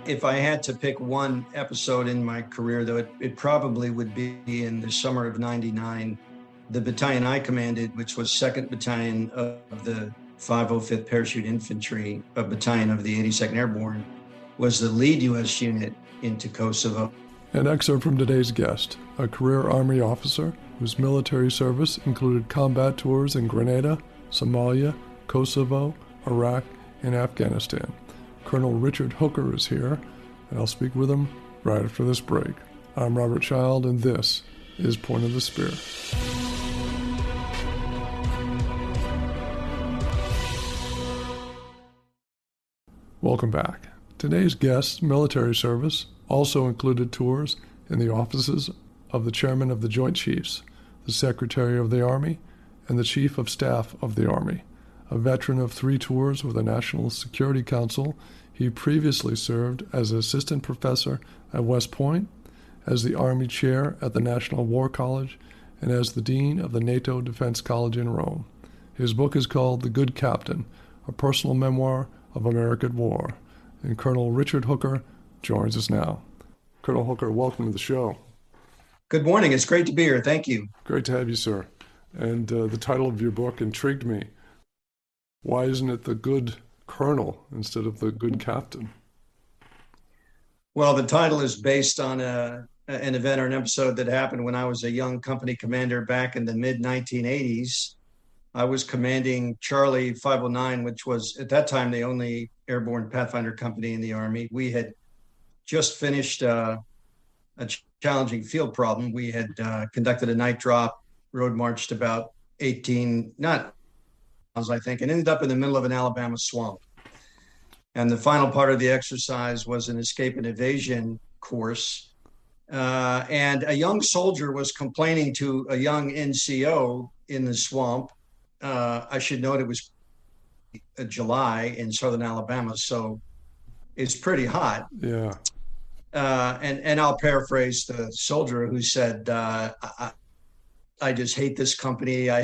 If I had to pick one episode in my career, though, it probably would be in the summer of '99. The battalion I commanded, which was 2nd Battalion of the 505th Parachute Infantry, a battalion of the 82nd Airborne, was the lead U.S. unit into Kosovo. An excerpt from today's guest, a career Army officer whose military service included combat tours in Grenada, Somalia, Kosovo, Iraq, and Afghanistan. Colonel Richard Hooker is here, and I'll speak with him right after this break. I'm Robert Child, and this is Point of the Spear. Welcome back. Today's guest's military service also included tours in the offices of the Chairman of the Joint Chiefs, the Secretary of the Army, and the Chief of Staff of the Army. A veteran of 3 tours with the National Security Council, he previously served as assistant professor at West Point, as the Army chair at the National War College, and as the dean of the NATO Defense College in Rome. His book is called The Good Captain, a Personal Memoir of America at War. And Colonel Richard Hooker joins us now. Colonel Hooker, welcome to the show. Good morning. It's great to be here. Thank you. Great to have you, sir. And the title of your book intrigued me. Why isn't it The Good Colonel instead of The Good Captain? Well, the title is based on an event or an episode that happened when I was a young company commander back in the mid-1980s. I was commanding Charlie 509, which was at that time the only airborne Pathfinder company in the Army. We had just finished a challenging field problem. We had conducted a night drop, road marched about 18, not I think, and ended up in the middle of an Alabama swamp. And the final part of the exercise was an escape and evasion course. And a young soldier was complaining to a young NCO in the swamp. I should note it was July in southern Alabama, so it's pretty hot. Yeah. And I'll paraphrase the soldier who said, I just hate this company. I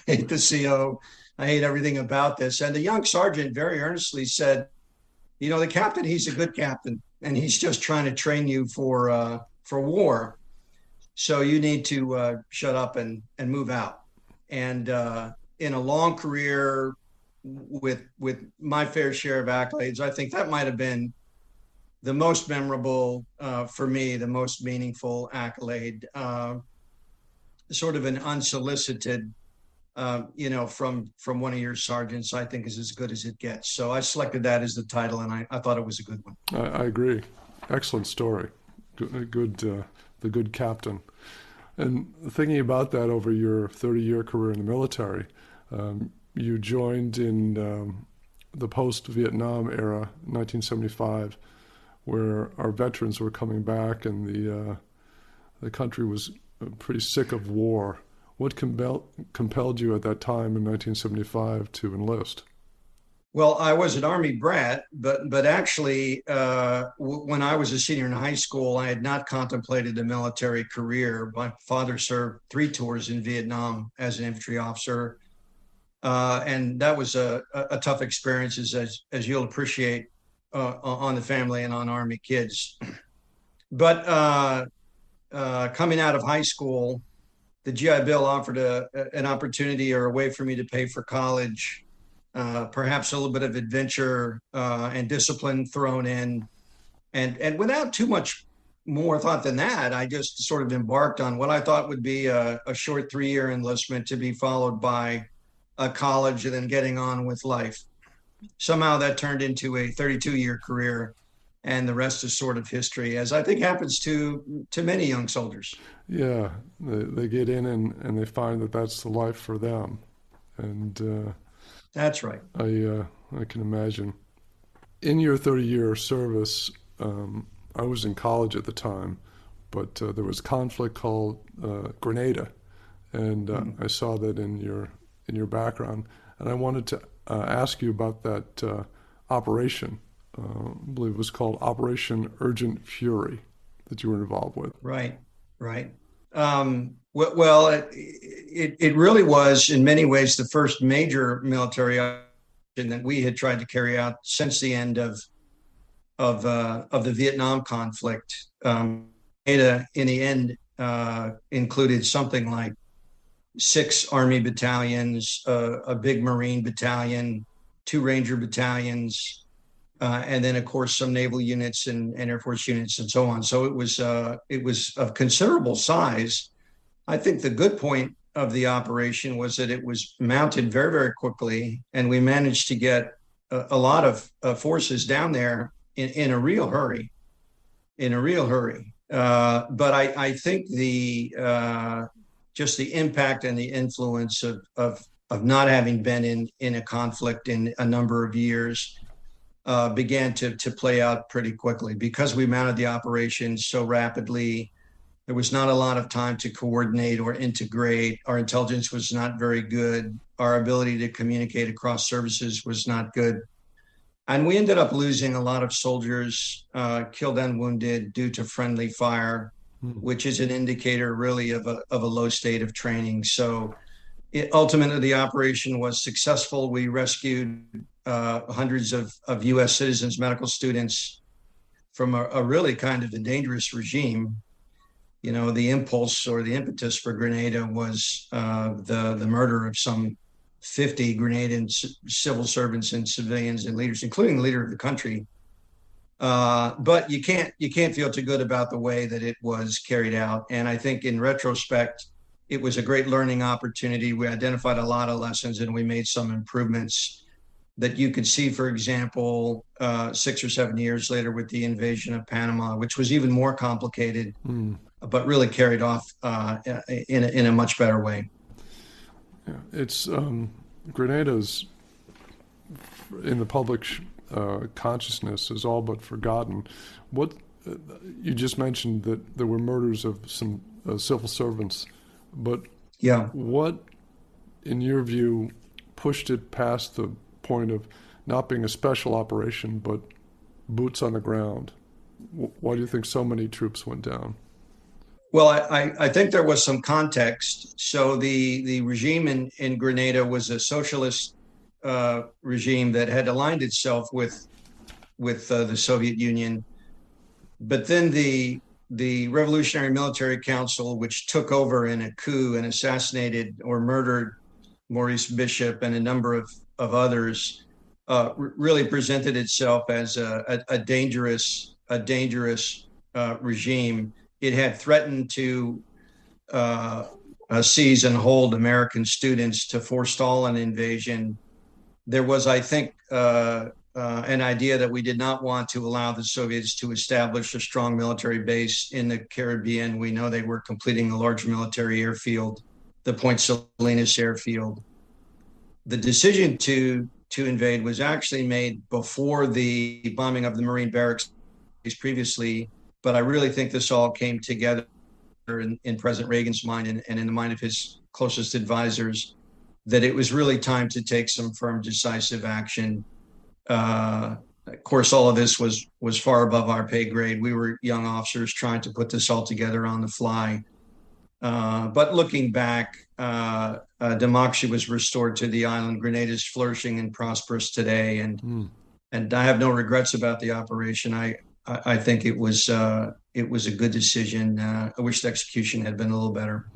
hate the CO. I hate everything about this. And the young sergeant very earnestly said, you know, the captain, he's a good captain, and he's just trying to train you for war. So you need to shut up and move out. And in a long career with my fair share of accolades, I think that might have been the most memorable for me, the most meaningful accolade, sort of an unsolicited, from one of your sergeants, I think is as good as it gets. So I selected that as the title, and I thought it was a good one. I agree. Excellent story. Good, The Good Captain. And thinking about that over your 30-year career in the military, you joined in the post-Vietnam era, 1975, where our veterans were coming back and the country was pretty sick of war. What compelled you at that time in 1975 to enlist? Well, I was an Army brat, but actually, when I was a senior in high school, I had not contemplated a military career. My father served 3 tours in Vietnam as an infantry officer, and that was a tough experience, as you'll appreciate, on the family and on Army kids. But coming out of high school, the GI Bill offered an opportunity or a way for me to pay for college, perhaps a little bit of adventure and discipline thrown in. And without too much more thought than that, I just sort of embarked on what I thought would be a short 3-year enlistment to be followed by a college and then getting on with life. Somehow that turned into a 32-year career, and the rest is sort of history, as I think happens to many young soldiers. Yeah, they get in and they find that that's the life for them. And that's right. I can imagine. In your 30-year service, I was in college at the time, but there was conflict called Grenada, and I saw that in your background, and I wanted to ask you about that operation. I believe it was called Operation Urgent Fury that you were involved with. Right. Well, it really was in many ways the first major military operation that we had tried to carry out since the end of of the Vietnam conflict. Grenada, in the end, included something like 6 Army battalions, a big Marine battalion, 2 Ranger battalions, and then, of course, some naval units and Air Force units and so on. So it was of considerable size. I think the good point of the operation was that it was mounted very, very quickly, and we managed to get a lot of forces down there in a real hurry. But I think just the impact and the influence of not having been in a conflict in a number of years began to play out pretty quickly. Because we mounted the operation so rapidly, there was not a lot of time to coordinate or integrate. Our intelligence was not very good. Our ability to communicate across services was not good. And we ended up losing a lot of soldiers, killed and wounded due to friendly fire, which is an indicator really of a low state of training. So ultimately, the operation was successful. We rescued hundreds of U.S. citizens, medical students from a really kind of a dangerous regime. You know, the impulse or the impetus for Grenada was the murder of some 50 Grenadian civil servants and civilians and leaders, including the leader of the country. But you can't feel too good about the way that it was carried out. And I think in retrospect, it was a great learning opportunity. We identified a lot of lessons and we made some improvements that you could see, for example, 6 or 7 years later with the invasion of Panama, which was even more complicated, but really carried off in a much better way. Yeah, it's Grenada's in the public consciousness is all but forgotten. What you just mentioned that there were murders of some civil servants, but what, in your view, pushed it past the point of not being a special operation but boots on the ground? Why do you think so many troops went down? Well, I think there was some context. So the regime in Grenada was a socialist regime that had aligned itself with the Soviet Union. But then the Revolutionary Military Council, which took over in a coup and assassinated or murdered Maurice Bishop and a number of others, really presented itself as a dangerous regime. It had threatened to seize and hold American students to forestall an invasion. There was, I think, an idea that we did not want to allow the Soviets to establish a strong military base in the Caribbean. We know they were completing a large military airfield, the Point Salinas airfield. The decision to invade was actually made before the bombing of the Marine barracks previously, but I really think this all came together in President Reagan's mind and in the mind of his closest advisors, that it was really time to take some firm, decisive action. Of course, all of this was far above our pay grade. We were young officers trying to put this all together on the fly. But looking back, democracy was restored to the island. Grenada is flourishing and prosperous today, and I have no regrets about the operation. I think it was a good decision. I wish the execution had been a little better.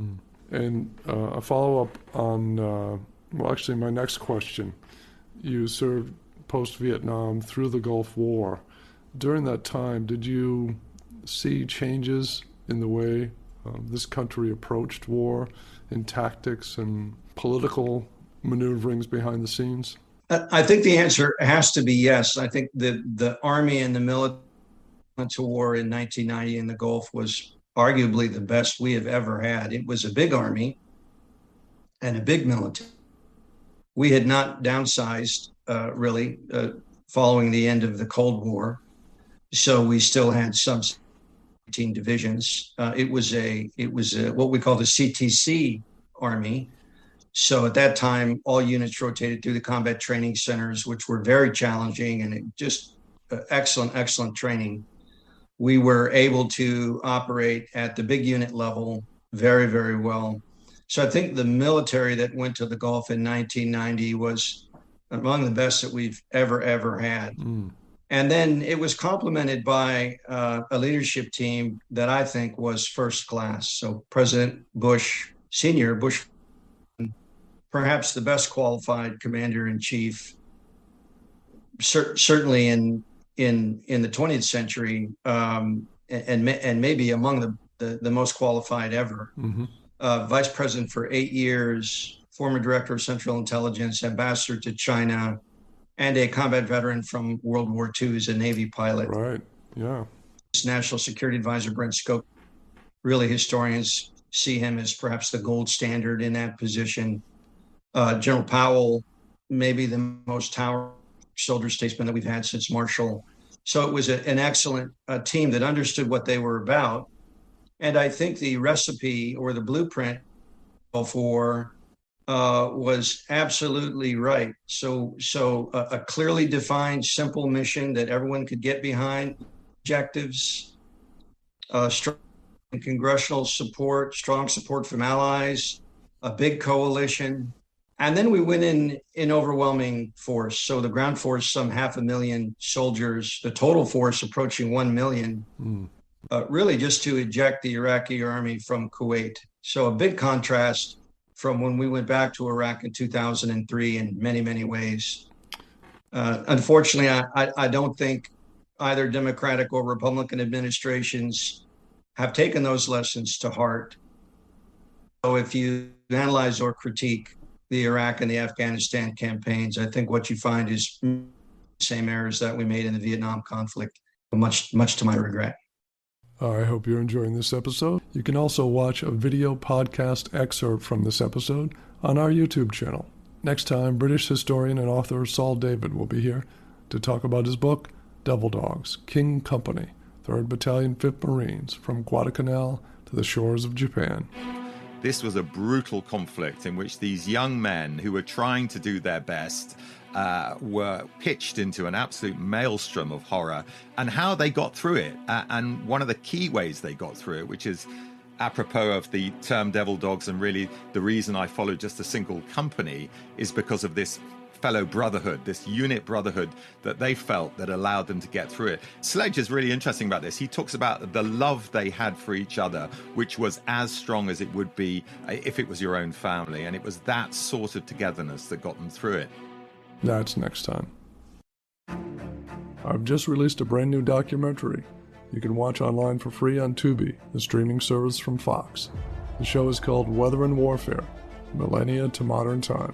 And a follow-up on, actually my next question. You served post-Vietnam through the Gulf War. During that time, did you see changes in the way this country approached war in tactics and political maneuverings behind the scenes? I think the answer has to be yes. I think the Army and the military went to war in 1990 in the Gulf was arguably the best we have ever had. It was a big army and a big military. We had not downsized really following the end of the Cold War, so we still had some 18 divisions. It was what we call the CTC Army. So at that time, all units rotated through the combat training centers, which were very challenging and just excellent training. We were able to operate at the big unit level very, very well. So I think the military that went to the Gulf in 1990 was among the best that we've ever had. And then it was complemented by a leadership team that I think was first class. So President Bush, Senior Bush, perhaps the best qualified commander in chief, certainly in the 20th century, and maybe among the most qualified ever. Mm-hmm. Vice president for 8 years, former director of Central Intelligence, ambassador to China, and a combat veteran from World War II as a Navy pilot. Right, yeah. National Security Advisor Brent Scopes, really historians see him as perhaps the gold standard in that position. General Powell, maybe the most towering soldier statesman that we've had since Marshall. So it was an excellent team that understood what they were about. And I think the recipe or the blueprint for was absolutely right. So a clearly defined, simple mission that everyone could get behind, objectives, strong congressional support, strong support from allies, a big coalition. And then we went in overwhelming force. So the ground force, some 500,000 soldiers, the total force approaching 1 million, really just to eject the Iraqi army from Kuwait. So a big contrast from when we went back to Iraq in 2003 in many, many ways. Unfortunately, I don't think either Democratic or Republican administrations have taken those lessons to heart. So if you analyze or critique the Iraq and the Afghanistan campaigns, I think what you find is the same errors that we made in the Vietnam conflict, much to my regret. I hope you're enjoying this episode. You can also watch a video podcast excerpt from this episode on our YouTube channel. Next time, British historian and author Saul David will be here to talk about his book, Devil Dogs, King Company, 3rd Battalion, 5th Marines, from Guadalcanal to the shores of Japan. This was a brutal conflict in which these young men who were trying to do their best were pitched into an absolute maelstrom of horror, and how they got through it. And one of the key ways they got through it, which is apropos of the term Devil Dogs, and really the reason I followed just a single company, is because of this fellow brotherhood, this unit brotherhood that they felt that allowed them to get through it. Sledge is really interesting about this. He talks about the love they had for each other, which was as strong as it would be if it was your own family. And it was that sort of togetherness that got them through it. That's next time. I've just released a brand new documentary you can watch online for free on Tubi, the streaming service from Fox. The show is called Weather and Warfare, Millennia to Modern Time.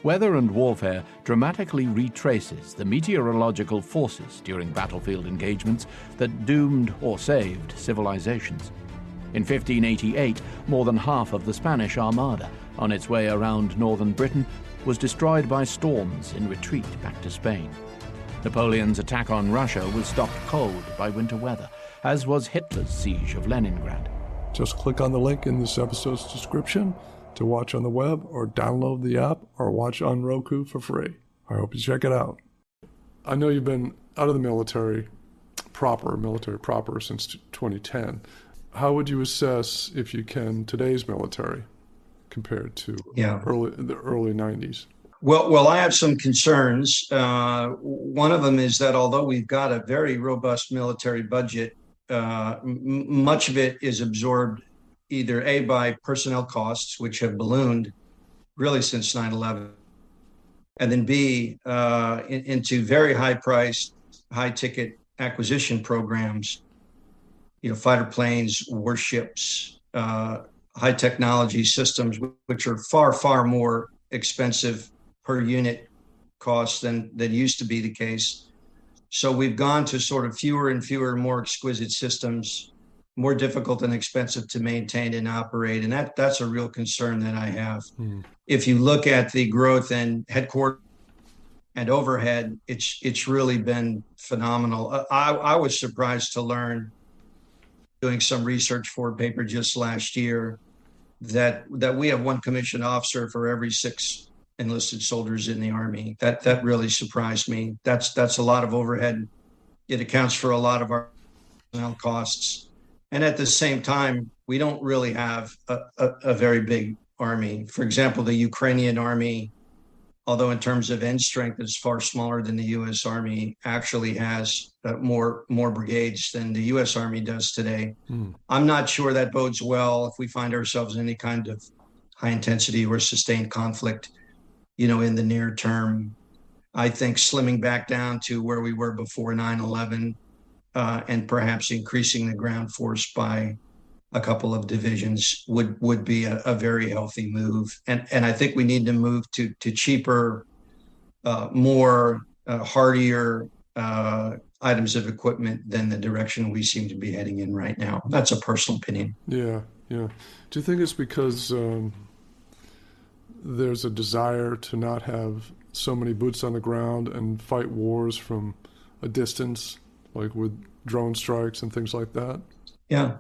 Weather and Warfare dramatically retraces the meteorological forces during battlefield engagements that doomed or saved civilizations. In 1588, more than half of the Spanish Armada, on its way around northern Britain, was destroyed by storms in retreat back to Spain. Napoleon's attack on Russia was stopped cold by winter weather, as was Hitler's siege of Leningrad. Just click on the link in this episode's description to watch on the web, or download the app, or watch on Roku for free. I hope you check it out. I know you've been out of the military proper since 2010. How would you assess, if you can, today's military compared to the early 90s? Well, I have some concerns. One of them is that although we've got a very robust military budget, much of it is absorbed either A, by personnel costs, which have ballooned really since 9/11, and then B, into very high-priced, high-ticket acquisition programs, fighter planes, warships, high-technology systems, which are far, far more expensive per unit cost than used to be the case. So we've gone to sort of fewer and fewer, more exquisite systems, more difficult and expensive to maintain and operate. And that's a real concern that I have. If you look at the growth in headquarters and overhead, it's really been phenomenal. I was surprised to learn, doing some research for a paper just last year, that we have one commissioned officer for every 6 enlisted soldiers in the Army. That really surprised me. That's a lot of overhead. It accounts for a lot of our personnel costs. And at the same time, we don't really have a very big army. For example, the Ukrainian army although in terms of end strength is far smaller than the U.S. Army, actually has more brigades than the U.S. Army does today. I'm not sure that bodes well if we find ourselves in any kind of high intensity or sustained conflict, in the near term. I think slimming back down to where we were before 9/11 and perhaps increasing the ground force by a couple of divisions would be a very healthy move. And I think we need to move to cheaper, more hardier items of equipment than the direction we seem to be heading in right now. That's a personal opinion. Yeah. Do you think it's because there's a desire to not have so many boots on the ground and fight wars from a distance, like with drone strikes and things like that? Yeah.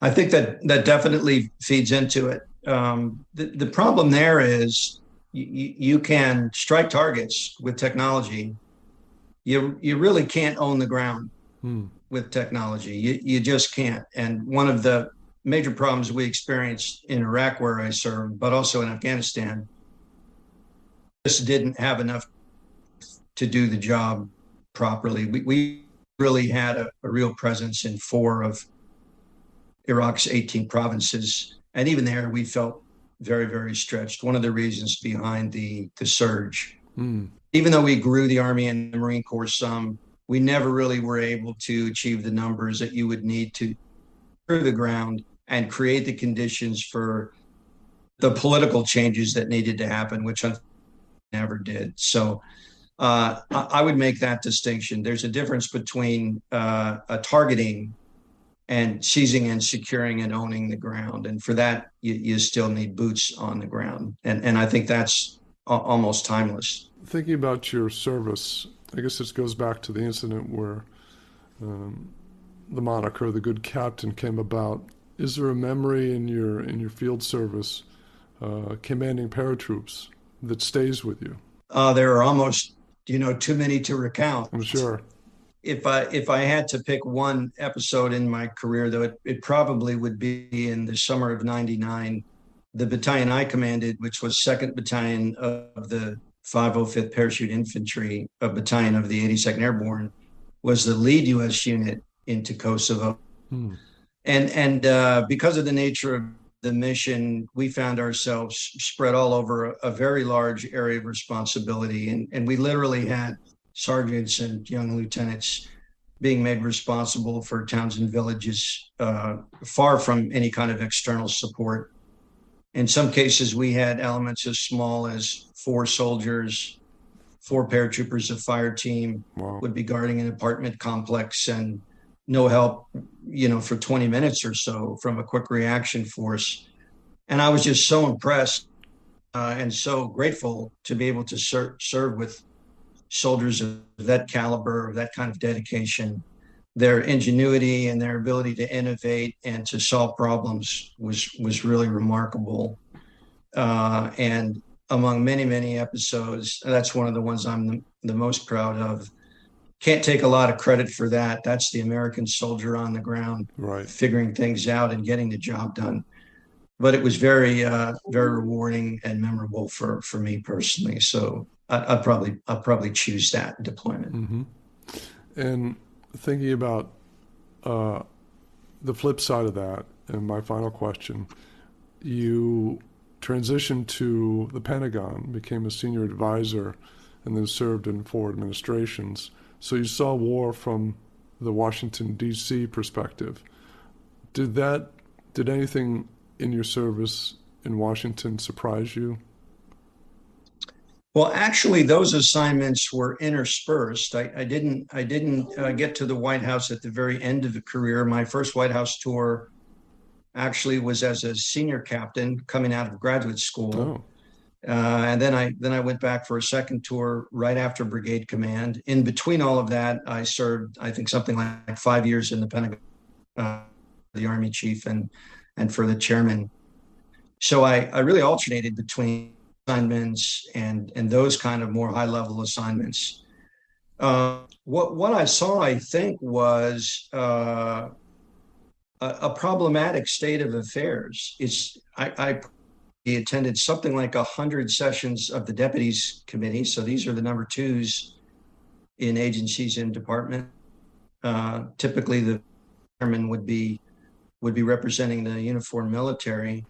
I think that definitely feeds into it. The problem there is you can strike targets with technology. You really can't own the ground with technology. You just can't. And one of the major problems we experienced in Iraq, where I served, but also in Afghanistan, just didn't have enough to do the job properly. We really had a real presence in 4 of Iraq's 18 provinces. And even there, we felt very, very stretched. One of the reasons behind the surge. Even though we grew the Army and the Marine Corps some, we never really were able to achieve the numbers that you would need to clear the ground and create the conditions for the political changes that needed to happen, which I never did. So I would make that distinction. There's a difference between a targeting and seizing and securing and owning the ground. And for that, you still need boots on the ground. And I think that's almost timeless. Thinking about your service, I guess this goes back to the incident where the moniker, the good captain, came about. Is there a memory in your field service, commanding paratroops, that stays with you? There are almost, too many to recount. I'm sure. If I had to pick one episode in my career, though, it probably would be in the summer of '99. The battalion I commanded, which was 2nd Battalion of the 505th Parachute Infantry, a battalion of the 82nd Airborne, was the lead U.S. unit into Kosovo. And because of the nature of the mission, we found ourselves spread all over a very large area of responsibility. And we literally had sergeants and young lieutenants being made responsible for towns and villages, far from any kind of external support. In some cases, we had elements as small as 4 soldiers, 4 paratroopers, a fire team would be guarding an apartment complex, and no help, for 20 minutes or so from a quick reaction force. And I was just so impressed and so grateful to be able to serve with soldiers of that caliber, of that kind of dedication. Their ingenuity and their ability to innovate and to solve problems was really remarkable. And among many, many episodes, that's one of the ones I'm the most proud of. Can't take a lot of credit for that. That's the American soldier on the ground, figuring things out and getting the job done. But it was very, very rewarding and memorable for me personally. So I'll probably choose that deployment. Mm-hmm. And thinking about the flip side of that, and my final question, you transitioned to the Pentagon, became a senior advisor, and then served in 4 administrations. So you saw war from the Washington, D.C. perspective. Did anything in your service in Washington surprise you? Well, actually, those assignments were interspersed. I didn't get to the White House at the very end of the career. My first White House tour actually was as a senior captain coming out of graduate school. And then I went back for a second tour right after brigade command. In between all of that, I served, I think, something like 5 years in the Pentagon, the Army chief and for the chairman. So I really alternated between assignments and those kind of more high-level assignments. What I saw, I think, was a problematic state of affairs. I He attended something like 100 sessions of the Deputies Committee. So these are the number twos in agencies and departments. Typically, the chairman would be representing the uniformed military.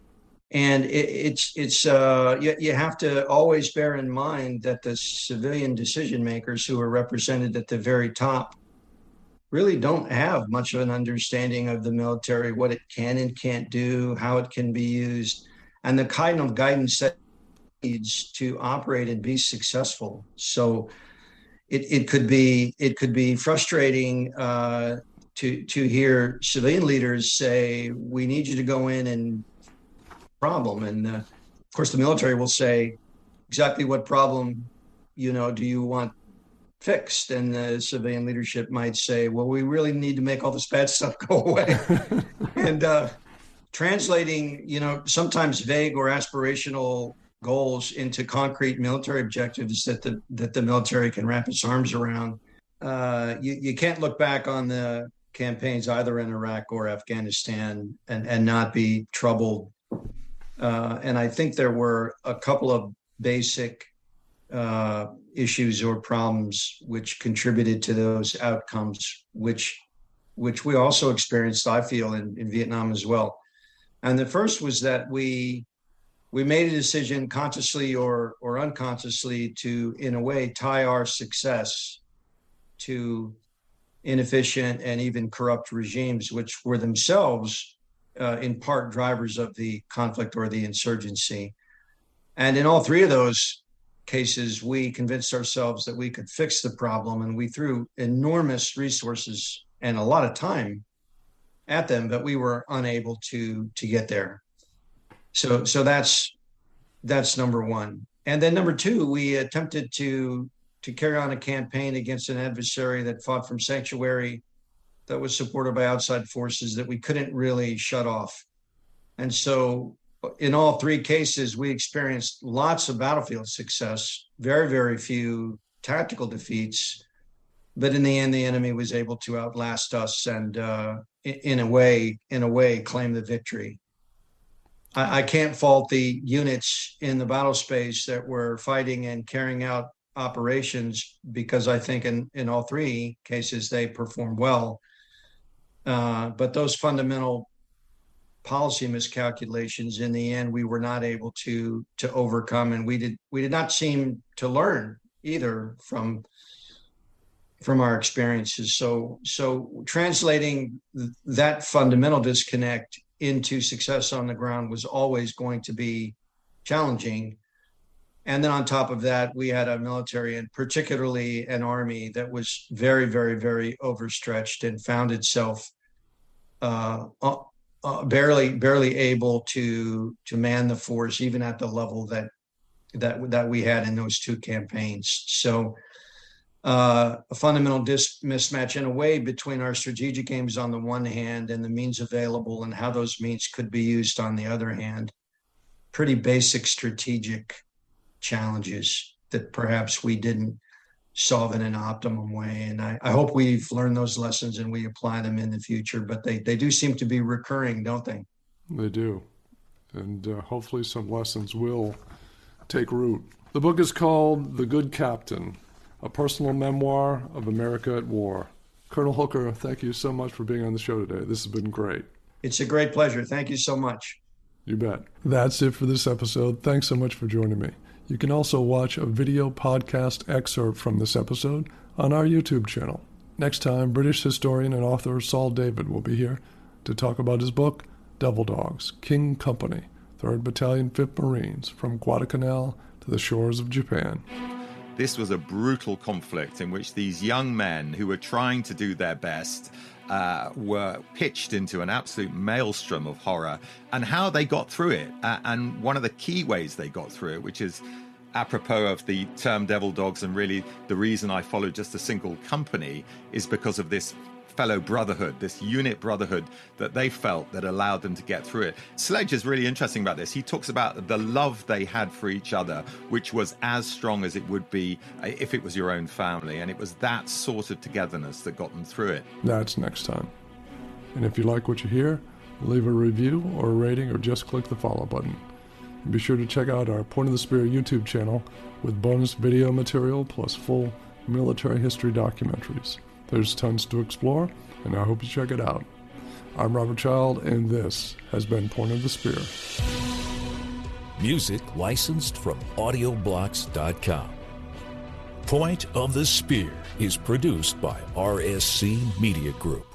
And you have to always bear in mind that the civilian decision makers who are represented at the very top really don't have much of an understanding of the military, what it can and can't do, how it can be used, and the kind of guidance that it needs to operate and be successful. So it could be frustrating to hear civilian leaders say, "We need you to go in and problem." And of course, the military will say, "Exactly what problem, do you want fixed?" And the civilian leadership might say, "Well, we really need to make all this bad stuff go away." And translating, sometimes vague or aspirational goals into concrete military objectives that the military can wrap its arms around. You can't look back on the campaigns either in Iraq or Afghanistan and not be troubled. And I think there were a couple of basic issues or problems which contributed to those outcomes, which we also experienced, I feel, in Vietnam as well. And the first was that we made a decision, consciously or unconsciously, to, in a way, tie our success to inefficient and even corrupt regimes, which were themselves in part drivers of the conflict or the insurgency. And in all three of those cases, we convinced ourselves that we could fix the problem, and we threw enormous resources and a lot of time at them, but we were unable to get there. So that's number one. And then number two, we attempted to carry on a campaign against an adversary that fought from sanctuary, that was supported by outside forces that we couldn't really shut off. And so in all three cases, we experienced lots of battlefield success, very, very few tactical defeats. But in the end, the enemy was able to outlast us and in a way, claim the victory. I can't fault the units in the battle space that were fighting and carrying out operations, because I think in all three cases, they performed well. But those fundamental policy miscalculations, in the end, we were not able to overcome, and we did not seem to learn either from our experiences. So translating that fundamental disconnect into success on the ground was always going to be challenging. And then on top of that, we had a military, and particularly an army, that was very, very, very overstretched and found itself barely able to man the force, even at the level that we had in those two campaigns. So a fundamental mismatch in a way between our strategic aims on the one hand and the means available and how those means could be used on the other hand. Pretty basic strategic challenges that perhaps we didn't solve in an optimum way. And I hope we've learned those lessons and we apply them in the future, but they do seem to be recurring, don't they? They do. And hopefully some lessons will take root. The book is called The Good Captain, A Personal Memoir of America at War. Colonel Hooker, thank you so much for being on the show today. This has been great. It's a great pleasure. Thank you so much. You bet. That's it for this episode. Thanks so much for joining me. You can also watch a video podcast excerpt from this episode on our YouTube channel. Next time, British historian and author Saul David will be here to talk about his book, Devil Dogs, King Company, 3rd Battalion, 5th Marines, from Guadalcanal to the shores of Japan. This was a brutal conflict in which these young men who were trying to do their best were pitched into an absolute maelstrom of horror, and how they got through it. And one of the key ways they got through it, which is apropos of the term Devil Dogs, and really the reason I followed just a single company, is because of this fellow brotherhood, this unit brotherhood that they felt that allowed them to get through it. Sledge is really interesting about this. He talks about the love they had for each other, which was as strong as it would be if it was your own family. And it was that sort of togetherness that got them through it. That's next time. And if you like what you hear, leave a review or a rating, or just click the follow button. And be sure to check out our Point of the Spear YouTube channel with bonus video material plus full military history documentaries. There's tons to explore, and I hope you check it out. I'm Robert Child, and this has been Point of the Spear. Music licensed from audioblocks.com. Point of the Spear is produced by RSC Media Group.